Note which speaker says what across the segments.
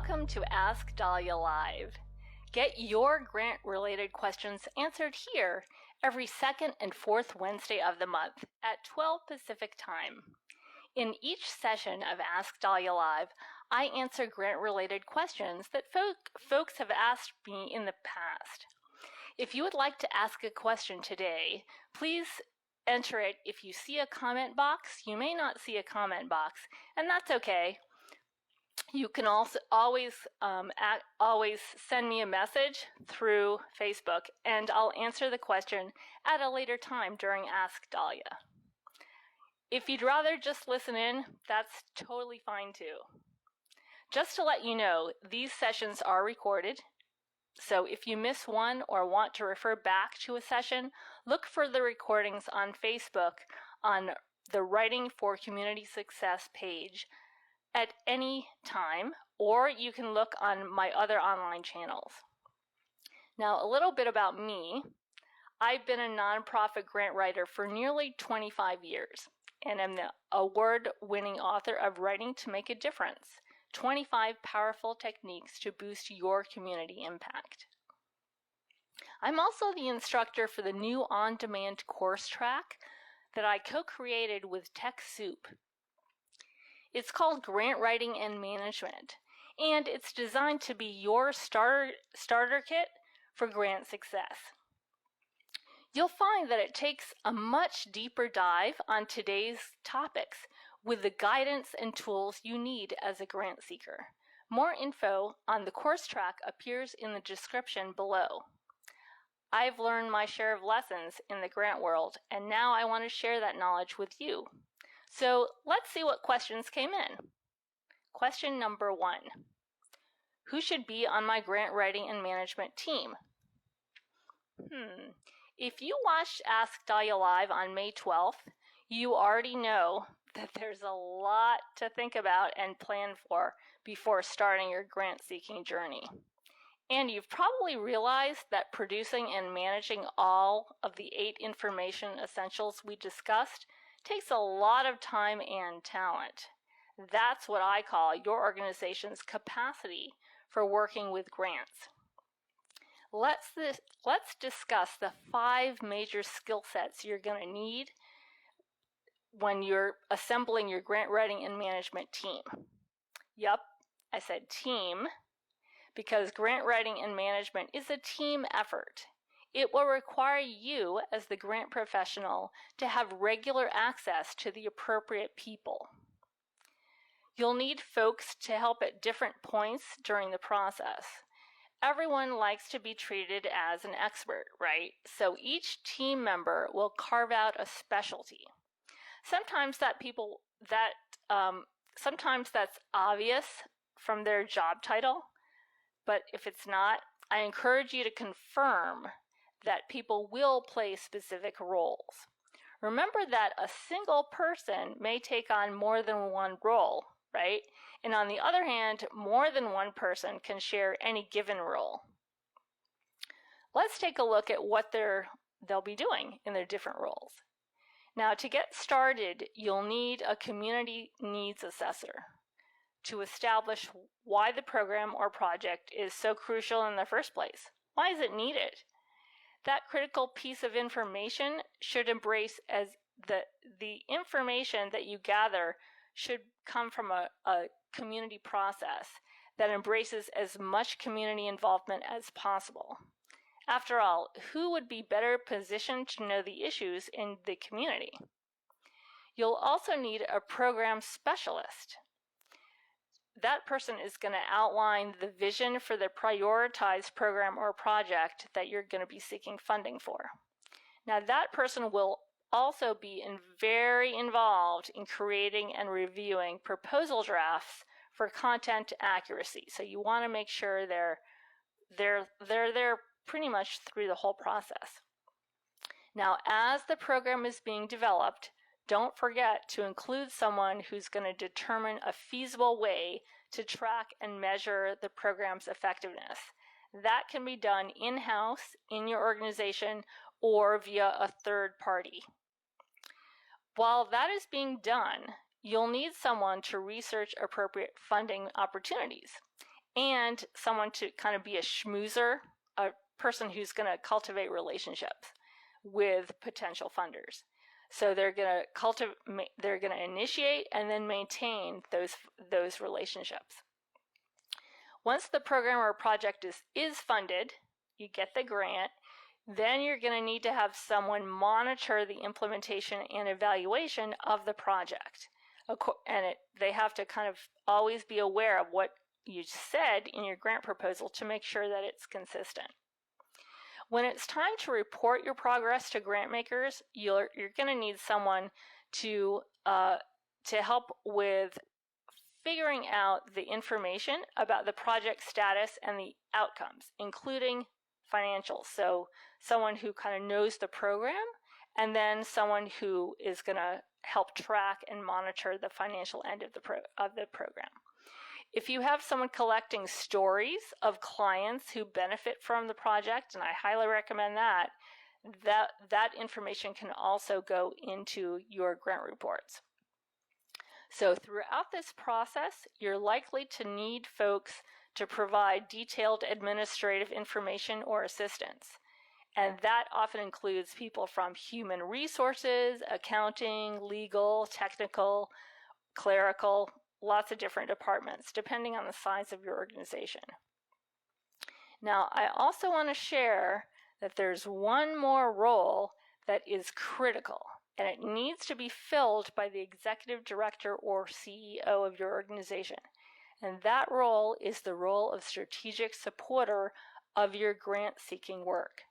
Speaker 1: Welcome to Ask Dalya Live. Get your grant-related questions answered here every second and fourth Wednesday of the month at 12 Pacific Time. In each session of Ask Dalya Live, I answer grant-related questions that folks have asked me in the past. If you would like to ask a question today, please enter it. If you see a comment box, you may not see a comment box, and that's okay. You can also always send me a message through Facebook, and I'll answer the question at a later time during Ask Dalya. If you'd rather just listen in, that's totally fine too. Just to let you know, these sessions are recorded, so if you miss one or want to refer back to a session, look for the recordings on Facebook on the Writing for Community Success page at any time, or you can look on my other online channels. Now, a little bit about me. I've been a nonprofit grant writer for nearly 25 years, and I'm the award-winning author of Writing to Make a Difference, 25 Powerful Techniques to Boost Your Community Impact. I'm also the instructor for the new on-demand course track that I co-created with TechSoup. It's called Grant Writing and Management, and it's designed to be your starter kit for grant success. You'll find that it takes a much deeper dive on today's topics with the guidance and tools you need as a grant seeker. More info on the course track appears in the description below. I've learned my share of lessons in the grant world, and now I want to share that knowledge with you. So let's see what questions came in. Question number 1. Who should be on my grant writing and management team? If you watched Ask Dalya Live on May 12th, you already know that there's a lot to think about and plan for before starting your grant-seeking journey. And you've probably realized that producing and managing all of the 8 information essentials we discussed takes a lot of time and talent. That's what I call your organization's capacity for working with grants. Let's discuss the 5 major skill sets you're going to need when you're assembling your grant writing and management team. Yep, I said team, because grant writing and management is a team effort. It will require you as the grant professional to have regular access to the appropriate people. You'll need folks to help at different points during the process. Everyone likes to be treated as an expert, right? So each team member will carve out a specialty. Sometimes sometimes that's obvious from their job title, but if it's not, I encourage you to confirm that people will play specific roles. Remember that a single person may take on more than one role, right? And on the other hand, more than one person can share any given role. Let's take a look at what they'll be doing in their different roles. Now, to get started, you'll need a community needs assessor to establish why the program or project is so crucial in the first place. Why is it needed? That critical piece of information should embrace as the information that you gather should come from a community process that embraces as much community involvement as possible. After all, who would be better positioned to know the issues in the community? You'll also need a program specialist. That person is going to outline the vision for the prioritized program or project that you're going to be seeking funding for. Now, that person will also be very involved in creating and reviewing proposal drafts for content accuracy. So you want to make sure they're there pretty much through the whole process. Now, as the program is being developed, don't forget to include someone who's going to determine a feasible way to track and measure the program's effectiveness. That can be done in-house in your organization or via a third party. While that is being done, you'll need someone to research appropriate funding opportunities and someone to kind of be a schmoozer, a person who's going to cultivate relationships with potential funders. So they're going to initiate and then maintain those relationships. Once the program or project is funded, you get the grant, then you're going to need to have someone monitor the implementation and evaluation of the project. And they have to kind of always be aware of what you said in your grant proposal to make sure that it's consistent. When it's time to report your progress to grant makers, you're going to need someone to help with figuring out the information about the project status and the outcomes, including financials. So someone who kind of knows the program, and then someone who is going to help track and monitor the financial end of the program. If you have someone collecting stories of clients who benefit from the project, and I highly recommend that information can also go into your grant reports. So throughout this process, you're likely to need folks to provide detailed administrative information or assistance. And that often includes people from human resources, accounting, legal, technical, clerical, lots of different departments, depending on the size of your organization. Now, I also want to share that there's one more role that is critical, and it needs to be filled by the executive director or CEO of your organization. And that role is the role of strategic supporter of your grant-seeking work.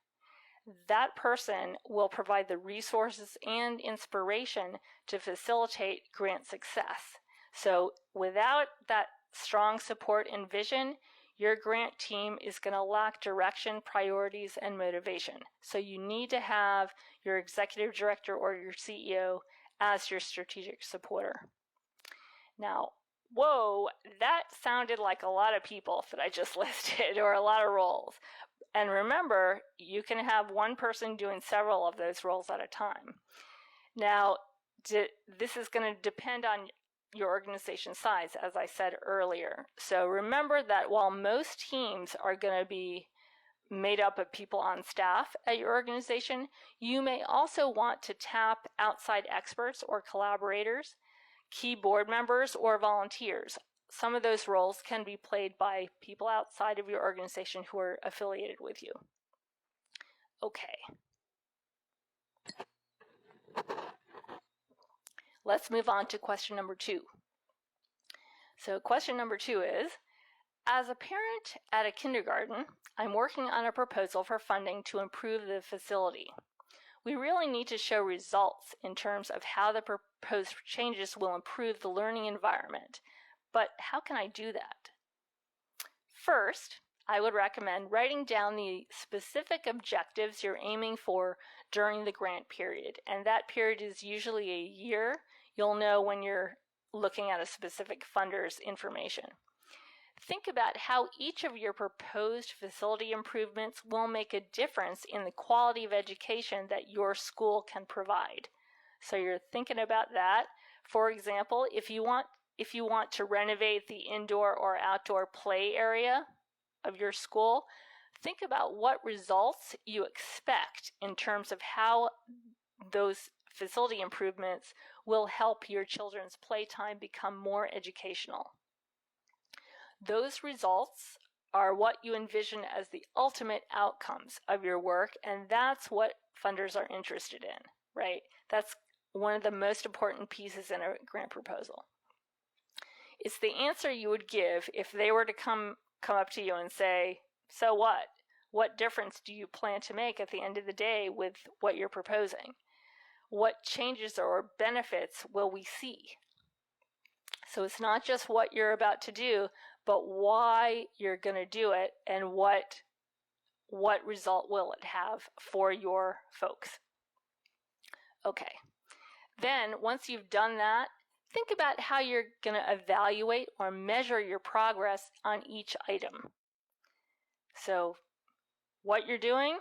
Speaker 1: That person will provide the resources and inspiration to facilitate grant success. So without that strong support and vision, your grant team is going to lack direction, priorities, and motivation. So you need to have your executive director or your CEO as your strategic supporter. Now, whoa, that sounded like a lot of people that I just listed, or a lot of roles. And remember, you can have one person doing several of those roles at a time. Now, this is going to depend on your organization size, as I said earlier. So remember that while most teams are going to be made up of people on staff at your organization, you may also want to tap outside experts or collaborators, key board members, or volunteers. Some of those roles can be played by people outside of your organization who are affiliated with you. Okay. Let's move on to question number 2. So question number 2 is, as a parent at a kindergarten, I'm working on a proposal for funding to improve the facility. We really need to show results in terms of how the proposed changes will improve the learning environment. But how can I do that? First, I would recommend writing down the specific objectives you're aiming for during the grant period. And that period is usually a year. You'll know when you're looking at a specific funder's information. Think about how each of your proposed facility improvements will make a difference in the quality of education that your school can provide. So you're thinking about that. For example, if you want to renovate the indoor or outdoor play area of your school, think about what results you expect in terms of how those facility improvements will help your children's playtime become more educational. Those results are what you envision as the ultimate outcomes of your work, and that's what funders are interested in, right? That's one of the most important pieces in a grant proposal. It's the answer you would give if they were to come up to you and say, so what? What difference do you plan to make at the end of the day with what you're proposing? What changes or benefits will we see? So it's not just what you're about to do, but why you're going to do it and what result will it have for your folks. Okay. Then once you've done that, think about how you're going to evaluate or measure your progress on each item. So what you're doing,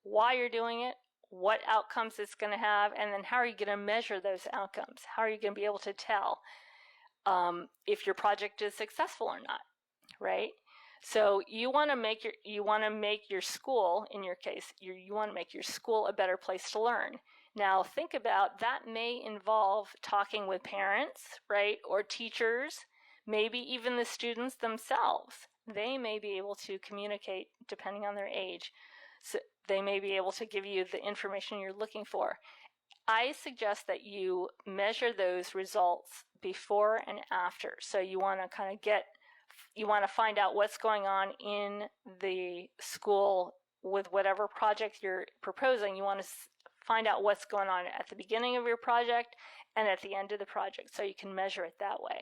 Speaker 1: why you're doing it, what outcomes it's going to have, and then how are you going to measure those outcomes? How are you going to be able to tell if your project is successful or not, right? So you want to make your school, in your case, you want to make your school a better place to learn. Now think about that may involve talking with parents, right, or teachers, maybe even the students themselves. They may be able to communicate depending on their age. So they may be able to give you the information you're looking for. I suggest that you measure those results before and after. So you want to find out what's going on in the school with whatever project you're proposing. You want to find out what's going on at the beginning of your project and at the end of the project so you can measure it that way.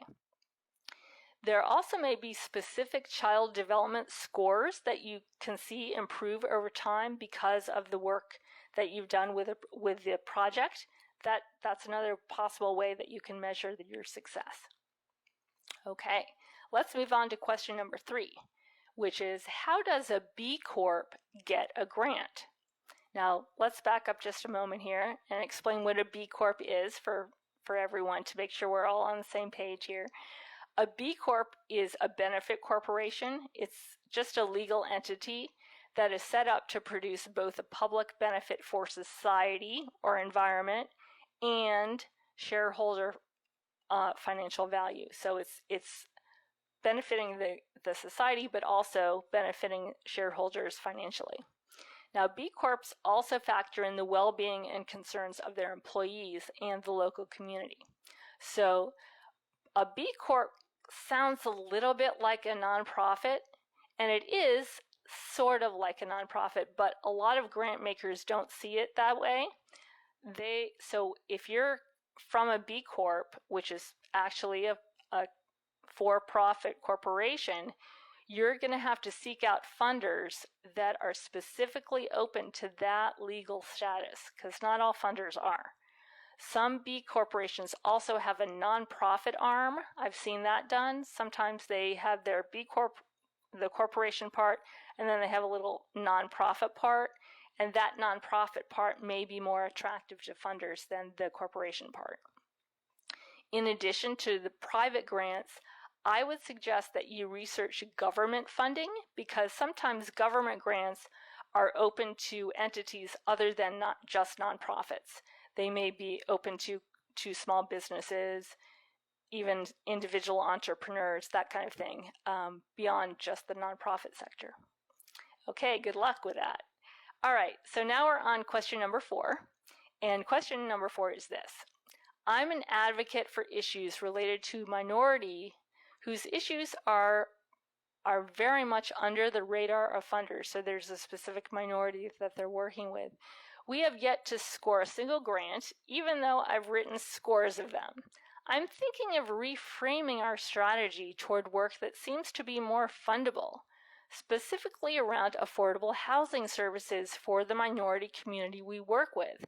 Speaker 1: There also may be specific child development scores that you can see improve over time because of the work that you've done with the project. That's another possible way that you can measure your success. Okay, let's move on to question number 3, which is how does a B Corp get a grant? Now, let's back up just a moment here and explain what a B Corp is for everyone to make sure we're all on the same page here. A B Corp is a benefit corporation. It's just a legal entity that is set up to produce both a public benefit for society or environment and shareholder financial value. So it's benefiting the society, but also benefiting shareholders financially. Now, B Corps also factor in the well-being and concerns of their employees and the local community. So a B Corp sounds a little bit like a nonprofit, and it is sort of like a nonprofit, but a lot of grant makers don't see it that way. So if you're from a B Corp, which is actually a for-profit corporation, you're going to have to seek out funders that are specifically open to that legal status, because not all funders are. Some B corporations also have a nonprofit arm. I've seen that done. Sometimes they have their B Corp, the corporation part, and then they have a little nonprofit part, and that nonprofit part may be more attractive to funders than the corporation part. In addition to the private grants, I would suggest that you research government funding, because sometimes government grants are open to entities other than not just nonprofits. They may be open to small businesses, even individual entrepreneurs, that kind of thing, beyond just the nonprofit sector. Okay, good luck with that. All right, so now we're on question number 4. And question number 4 is this. I'm an advocate for issues related to minority whose issues are very much under the radar of funders. So there's a specific minority that they're working with. We have yet to score a single grant, even though I've written scores of them. I'm thinking of reframing our strategy toward work that seems to be more fundable, specifically around affordable housing services for the minority community we work with.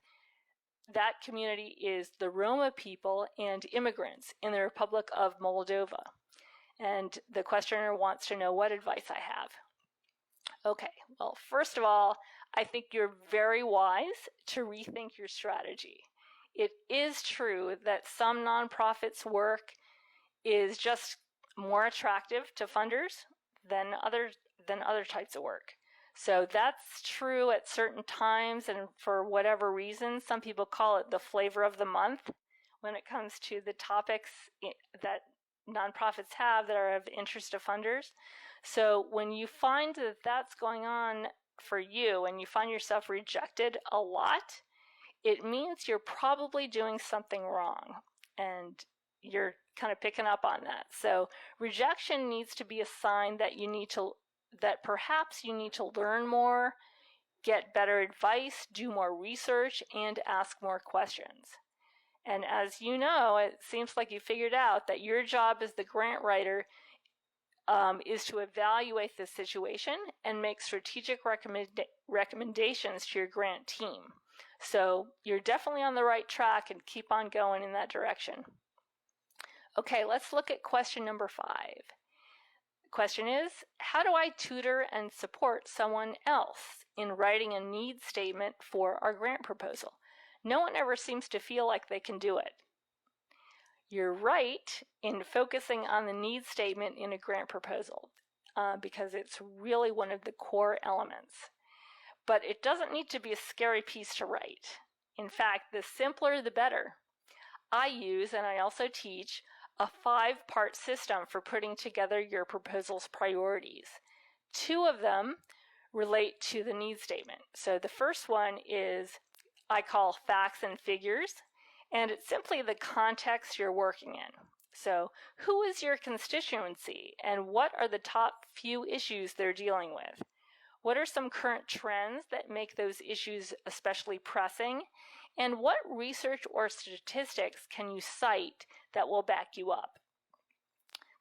Speaker 1: That community is the Roma people and immigrants in the Republic of Moldova. And the questioner wants to know what advice I have. Okay, well, first of all, I think you're very wise to rethink your strategy. It is true that some nonprofits' work is just more attractive to funders than other types of work. So that's true at certain times, and for whatever reason, some people call it the flavor of the month when it comes to the topics that nonprofits have that are of interest to funders. So when you find that that's going on for you and you find yourself rejected a lot, it means you're probably doing something wrong, and you're kind of picking up on that. So rejection needs to be a sign that perhaps you need to learn more, get better advice, do more research, and ask more questions. And as you know, it seems like you figured out that your job as the grant writer is to evaluate the situation and make strategic recommendations to your grant team. So you're definitely on the right track, and keep on going in that direction. Okay, let's look at question number 5. The question is, how do I tutor and support someone else in writing a needs statement for our grant proposal? No one ever seems to feel like they can do it. You're right in focusing on the needs statement in a grant proposal. because it's really one of the core elements. But it doesn't need to be a scary piece to write. In fact, the simpler the better. I use, and I also teach, a 5-part system for putting together your proposal's priorities. 2 of them relate to the need statement. So the first one is, I call facts and figures, and it's simply the context you're working in. So who is your constituency, and what are the top few issues they're dealing with? What are some current trends that make those issues especially pressing? And what research or statistics can you cite that will back you up?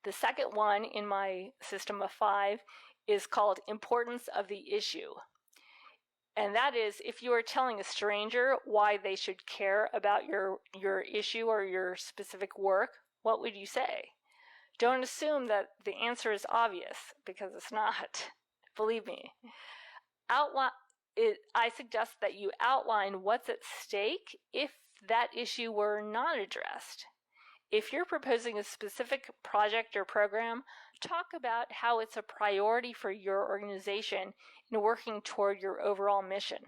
Speaker 1: The second one in my system of 5 is called importance of the issue. And that is, if you are telling a stranger why they should care about your issue or your specific work, what would you say? Don't assume that the answer is obvious, because it's not. Believe me. I suggest that you outline what's at stake if that issue were not addressed. If you're proposing a specific project or program, talk about how it's a priority for your organization in working toward your overall mission.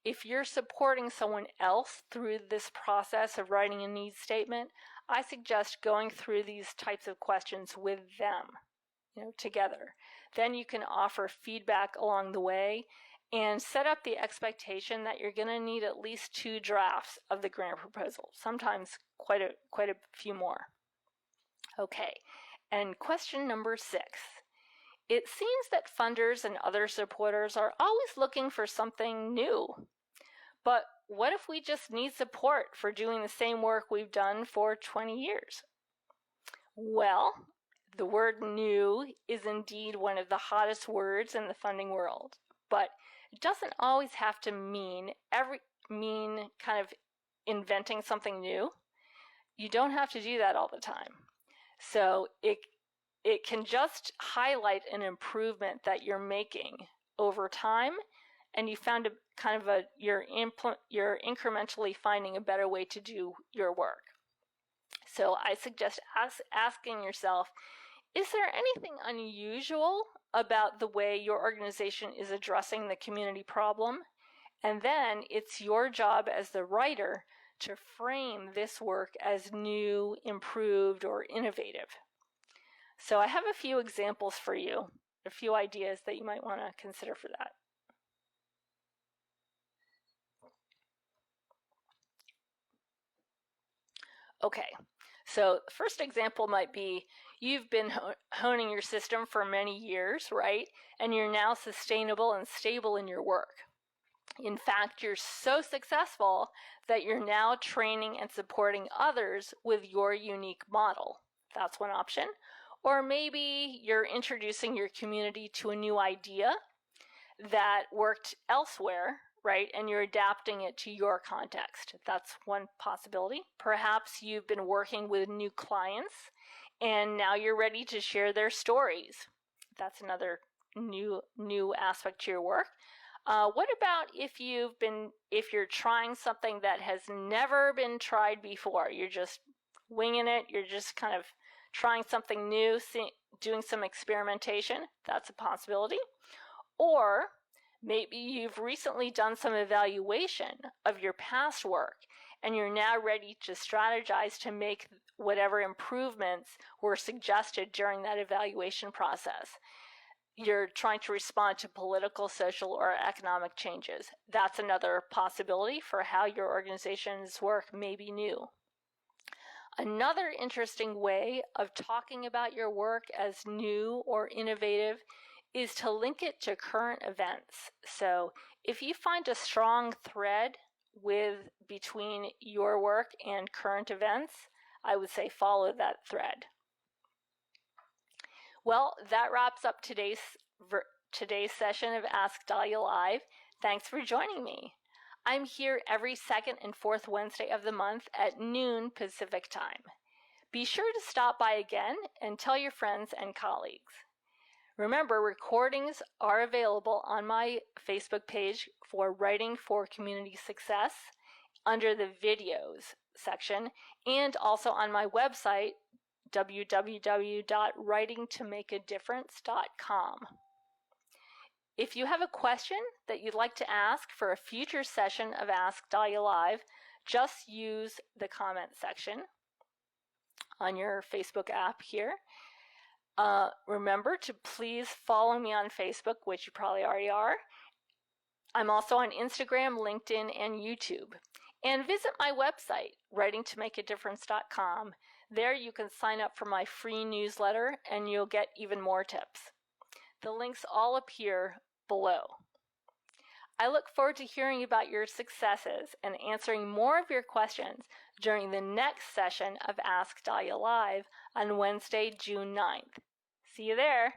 Speaker 1: If you're supporting someone else through this process of writing a needs statement, I suggest going through these types of questions with them, together. Then you can offer feedback along the way and set up the expectation that you're going to need at least 2 drafts of the grant proposal, sometimes quite a few more. Okay, and question number 6. It seems that funders and other supporters are always looking for something new. But what if we just need support for doing the same work we've done for 20 years? Well, the word new is indeed one of the hottest words in the funding world, but it doesn't always have to mean kind of inventing something new. You don't have to do that all the time. So it can just highlight an improvement that you're making over time, and you found you're incrementally finding a better way to do your work. So I suggest asking yourself, is there anything unusual about the way your organization is addressing the community problem? And then it's your job as the writer to frame this work as new, improved, or innovative. So I have a few examples for you, a few ideas that you might want to consider for that. Okay, so the first example might be you've been honing your system for many years, right? And you're now sustainable and stable in your work. In fact, you're so successful that you're now training and supporting others with your unique model. That's one option. Or maybe you're introducing your community to a new idea that worked elsewhere, right? And you're adapting it to your context. That's one possibility. Perhaps you've been working with new clients and now you're ready to share their stories. That's another new aspect to your work. What about if you're trying something that has never been tried before? You're just winging it. You're just kind of trying something new, doing some experimentation. That's a possibility. Or maybe you've recently done some evaluation of your past work and you're now ready to strategize to make whatever improvements were suggested during that evaluation process. You're trying to respond to political, social, or economic changes. That's another possibility for how your organization's work may be new. Another interesting way of talking about your work as new or innovative is to link it to current events. So if you find a strong thread between your work and current events, I would say follow that thread. Well, that wraps up today's session of Ask Dalya Live. Thanks for joining me. I'm here every second and fourth Wednesday of the month at noon Pacific time. Be sure to stop by again and tell your friends and colleagues. Remember, recordings are available on my Facebook page for Writing for Community Success under the Videos section, and also on my website, www.writingtomakeadifference.com. If you have a question that you'd like to ask for a future session of Ask Dalya Live, just use the comment section on your Facebook app here. Remember to please follow me on Facebook, which you probably already are. I'm also on Instagram, LinkedIn, and YouTube. And visit my website, writingtomakeadifference.com. There you can sign up for my free newsletter and you'll get even more tips. The links all appear below. I look forward to hearing about your successes and answering more of your questions during the next session of Ask Dalya Live on Wednesday, June 9th. See you there.